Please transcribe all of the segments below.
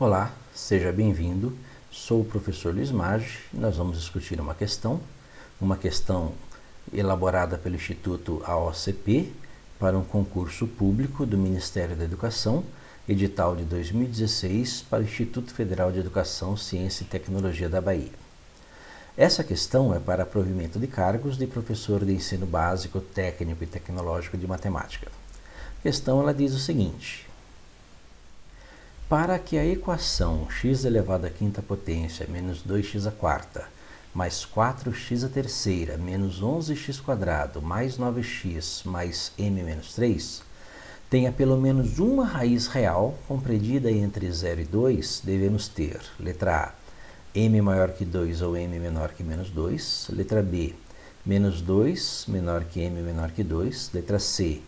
Olá, seja bem-vindo. Sou o professor Luiz Maggi e nós vamos discutir uma questão elaborada pelo Instituto AOCP para um concurso público do Ministério da Educação, edital de 2016 para o Instituto Federal de Educação, Ciência e Tecnologia da Bahia. Essa questão é para provimento de cargos de professor de ensino básico, técnico e tecnológico de matemática. A questão ela diz o seguinte: para que a equação x elevado à quinta potência menos 2x à quarta mais 4x à terceira menos 11x² mais 9x mais m menos 3 tenha pelo menos uma raiz real compreendida entre 0 e 2, devemos ter, letra A, m maior que 2 ou m menor que menos 2, letra B, menos 2 menor que m menor que 2, letra C,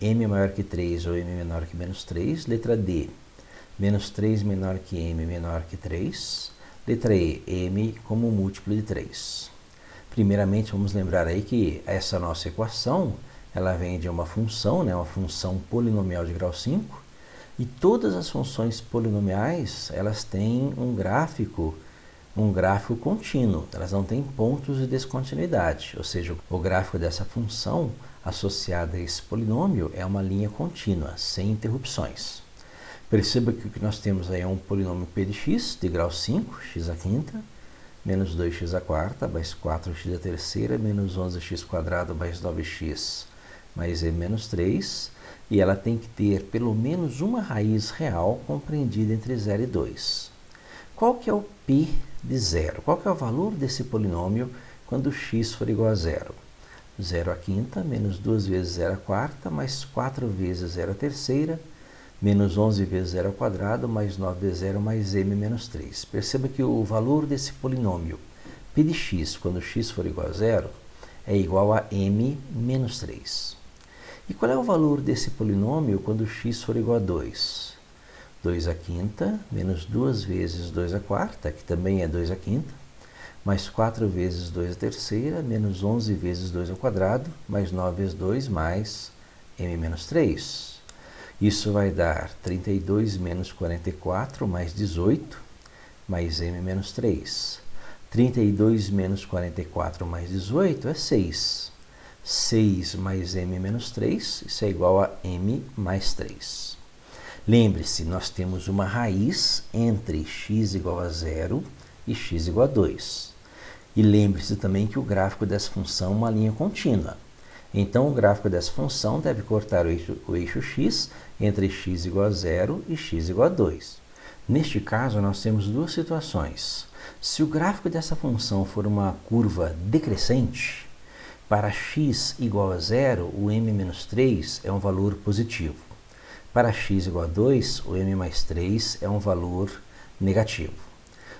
m maior que 3 ou m menor que menos 3, letra D, menos 3 menor que m menor que 3, letra E, m como múltiplo de 3. Primeiramente, vamos lembrar aí que essa nossa equação, ela vem de uma função, uma função polinomial de grau 5, e todas as funções polinomiais, elas têm um gráfico contínuo, elas não têm pontos de descontinuidade, ou seja, o gráfico dessa função associada a esse polinômio é uma linha contínua, sem interrupções. Perceba que o que nós temos aí é um polinômio p de x, de grau 5, x à quinta, menos 2x à quarta, mais 4x à terceira, menos 11x² mais 9x, mais m menos 3, e ela tem que ter pelo menos uma raiz real compreendida entre 0 e 2. Qual que é o p de 0? Qual que é o valor desse polinômio quando x for igual a 0? 0 à quinta, menos 2 vezes 0 à quarta, mais 4 vezes 0 à terceira, menos 11 vezes 0 ao quadrado, mais 9 vezes 0, mais m menos 3. Perceba que o valor desse polinômio p de x, quando x for igual a 0, é igual a m menos 3. E qual é o valor desse polinômio quando x for igual a 2? 2 à quinta, menos 2 vezes 2 à quarta, que também é 2 à quinta, mais 4 vezes 2 à terceira, menos 11 vezes 2 ao quadrado, mais 9 vezes 2, mais m menos 3. Isso vai dar 32 menos 44 mais 18, mais m menos 3. 32 menos 44 mais 18 é 6. 6 mais m menos 3, isso é igual a m mais 3. Lembre-se, nós temos uma raiz entre x igual a 0 e x igual a 2. E lembre-se também que o gráfico dessa função é uma linha contínua. Então, o gráfico dessa função deve cortar o eixo x entre x igual a 0 e x igual a 2. Neste caso, nós temos duas situações. Se o gráfico dessa função for uma curva decrescente, para x igual a 0, o m menos 3 é um valor positivo. Para x igual a 2, o m mais 3 é um valor negativo.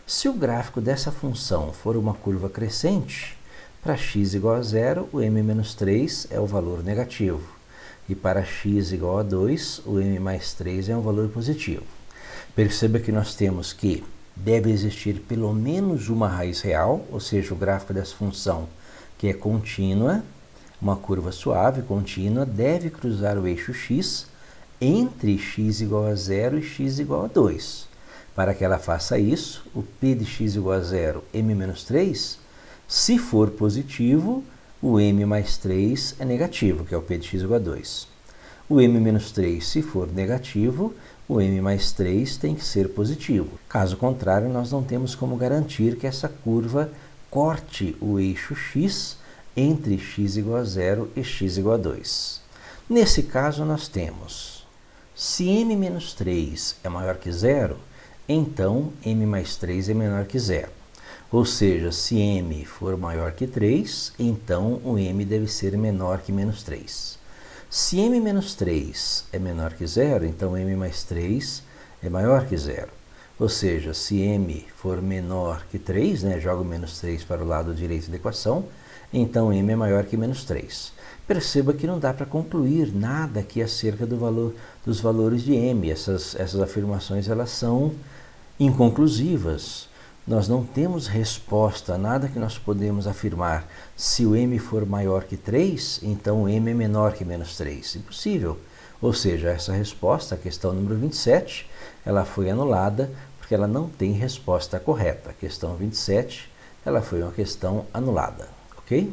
Se o gráfico dessa função for uma curva crescente, para x igual a 0, o m menos 3 é o valor negativo. E para x igual a 2, o m mais 3 é um valor positivo. Perceba que nós temos que deve existir pelo menos uma raiz real, ou seja, o gráfico dessa função que é contínua, uma curva suave, contínua, deve cruzar o eixo x entre x igual a 0 e x igual a 2. Para que ela faça isso, o p de x igual a 0, m menos 3, se for positivo, o m mais 3 é negativo, que é o p de x igual a 2. O m menos 3, se for negativo, o m mais 3 tem que ser positivo. Caso contrário, nós não temos como garantir que essa curva corte o eixo x entre x igual a 0 e x igual a 2. Nesse caso, nós temos, se m menos 3 é maior que 0, então m mais 3 é menor que 0. Ou seja, se m for maior que 3, então o m deve ser menor que menos 3. Se m menos 3 é menor que 0, então m mais 3 é maior que 0. Ou seja, se m for menor que 3, jogo menos 3 para o lado direito da equação, então m é maior que menos 3. Perceba que não dá para concluir nada aqui acerca dos valores de m. Essas afirmações elas são inconclusivas. Nós não temos resposta a nada que nós podemos afirmar. Se o m for maior que 3, então o m é menor que menos 3. Impossível. Ou seja, essa resposta, a questão número 27, ela foi anulada porque ela não tem resposta correta. A questão 27, ela foi uma questão anulada, ok?